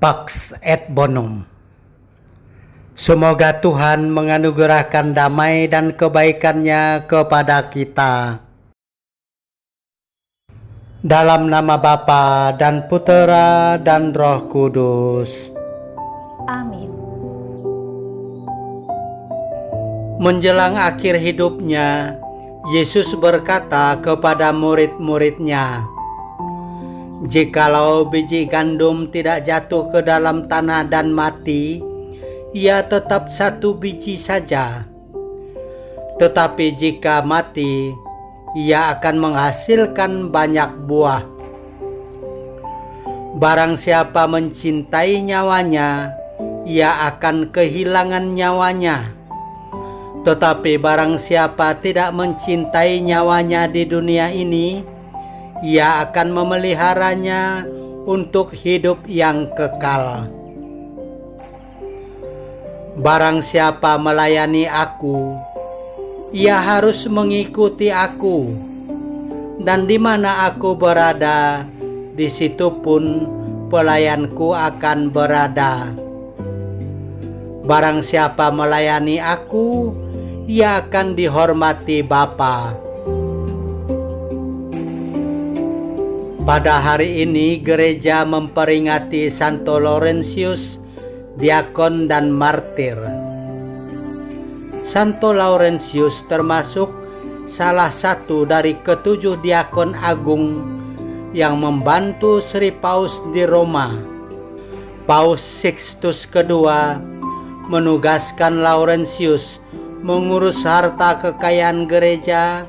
Pax et Bonum. Semoga Tuhan menganugerahkan damai dan kebaikan-Nya kepada kita. Dalam nama Bapa dan Putera dan Roh Kudus. Amin. Menjelang akhir hidupnya, Yesus berkata kepada murid-murid-Nya, "Jikalau biji gandum tidak jatuh ke dalam tanah dan mati, ia tetap satu biji saja. Tetapi jika mati, ia akan menghasilkan banyak buah. Barang siapa mencintai nyawanya, ia akan kehilangan nyawanya. Tetapi barang siapa tidak mencintai nyawanya di dunia ini, ia akan memeliharanya untuk hidup yang kekal. Barang siapa melayani aku, ia harus mengikuti aku, dan di mana aku berada, di situ pun pelayanku akan berada. Barang siapa melayani aku, ia akan dihormati Bapa." Pada hari ini gereja memperingati Santo Laurentius, diakon dan martir. Santo Laurentius termasuk salah satu dari ketujuh diakon agung yang membantu Sri Paus di Roma. Paus Sixtus II menugaskan Laurentius mengurus harta kekayaan gereja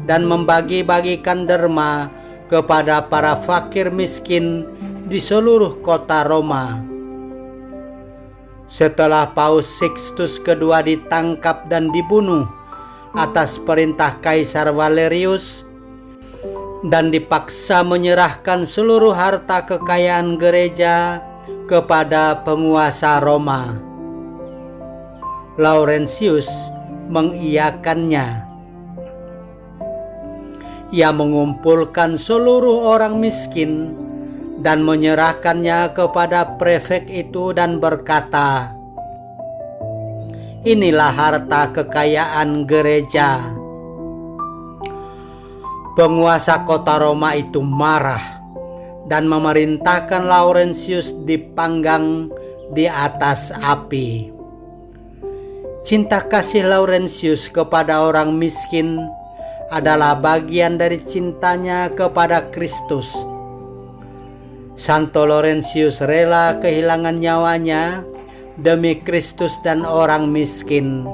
dan membagi-bagikan derma kepada para fakir miskin di seluruh kota Roma. Setelah Paus Sixtus II ditangkap dan dibunuh atas perintah Kaisar Valerius dan dipaksa menyerahkan seluruh harta kekayaan gereja kepada penguasa Roma, Laurentius mengiyakannya. Ia mengumpulkan seluruh orang miskin dan menyerahkannya kepada prefek itu dan berkata, "Inilah harta kekayaan gereja." Penguasa kota Roma itu marah dan memerintahkan Laurentius dipanggang di atas api. Cinta kasih Laurentius kepada orang miskin adalah bagian dari cintanya kepada Kristus. Santo Laurentius rela kehilangan nyawanya demi Kristus dan orang miskin.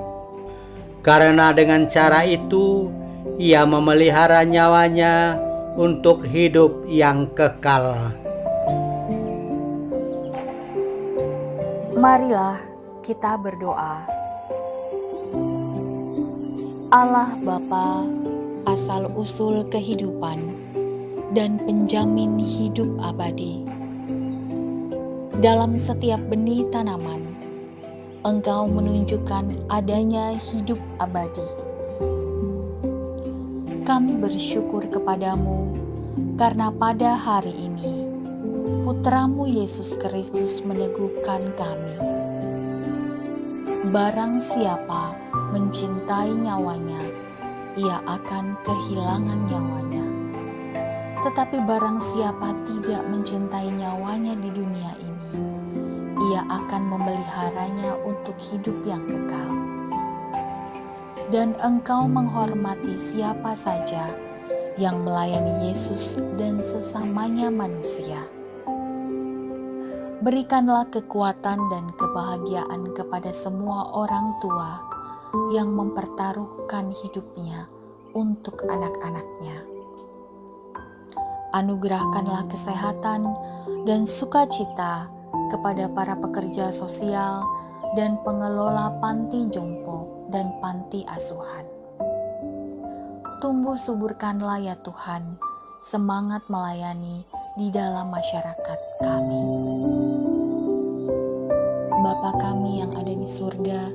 Karena dengan cara itu, ia memelihara nyawanya untuk hidup yang kekal. Marilah kita berdoa. Allah Bapa, asal-usul kehidupan dan penjamin hidup abadi. Dalam setiap benih tanaman, Engkau menunjukkan adanya hidup abadi. Kami bersyukur kepadamu karena pada hari ini Putramu Yesus Kristus meneguhkan kami. Barang siapa mencintai nyawanya, ia akan kehilangan nyawanya. Tetapi barang siapa tidak mencintai nyawanya di dunia ini, ia akan memeliharanya untuk hidup yang kekal. Dan Engkau menghormati siapa saja yang melayani Yesus dan sesamanya manusia. Berikanlah kekuatan dan kebahagiaan kepada semua orang tua yang mempertaruhkan hidupnya untuk anak-anaknya. Anugerahkanlah kesehatan dan sukacita kepada para pekerja sosial dan pengelola panti jompo dan panti asuhan. Tumbuh suburkanlah ya Tuhan semangat melayani di dalam masyarakat kami. Bapa kami yang ada di surga,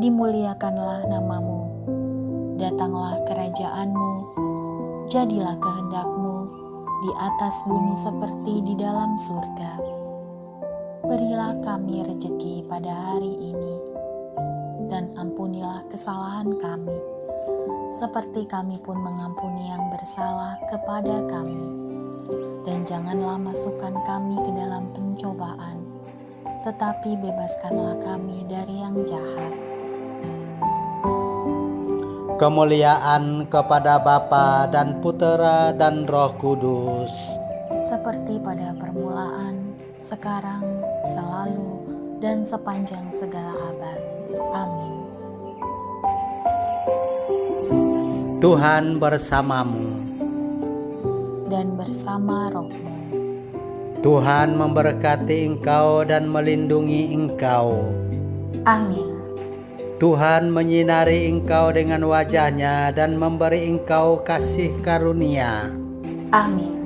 dimuliakanlah namamu. Datanglah kerajaan-Mu, jadilah kehendak-Mu di atas bumi seperti di dalam surga. berilah kami rejeki pada hari ini, dan ampunilah kesalahan kami, seperti kami pun mengampuni yang bersalah kepada kami. Dan janganlah masukkan kami ke dalam pencobaan, tetapi bebaskanlah kami dari yang jahat. Kemuliaan kepada Bapa dan Putera dan Roh Kudus, Seperti pada permulaan, sekarang, selalu, dan sepanjang segala abad. Amin. Tuhan bersamamu. Dan bersama rohmu. Tuhan memberkati engkau dan melindungi engkau. Amin. Tuhan menyinari engkau dengan wajah-Nya dan memberi engkau kasih karunia. Amin.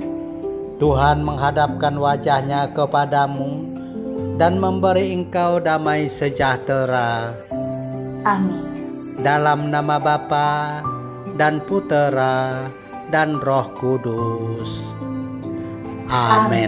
Tuhan menghadapkan wajah-Nya kepadamu dan memberi engkau damai sejahtera. Amin. Dalam nama Bapa dan Putera dan Roh Kudus. Amin.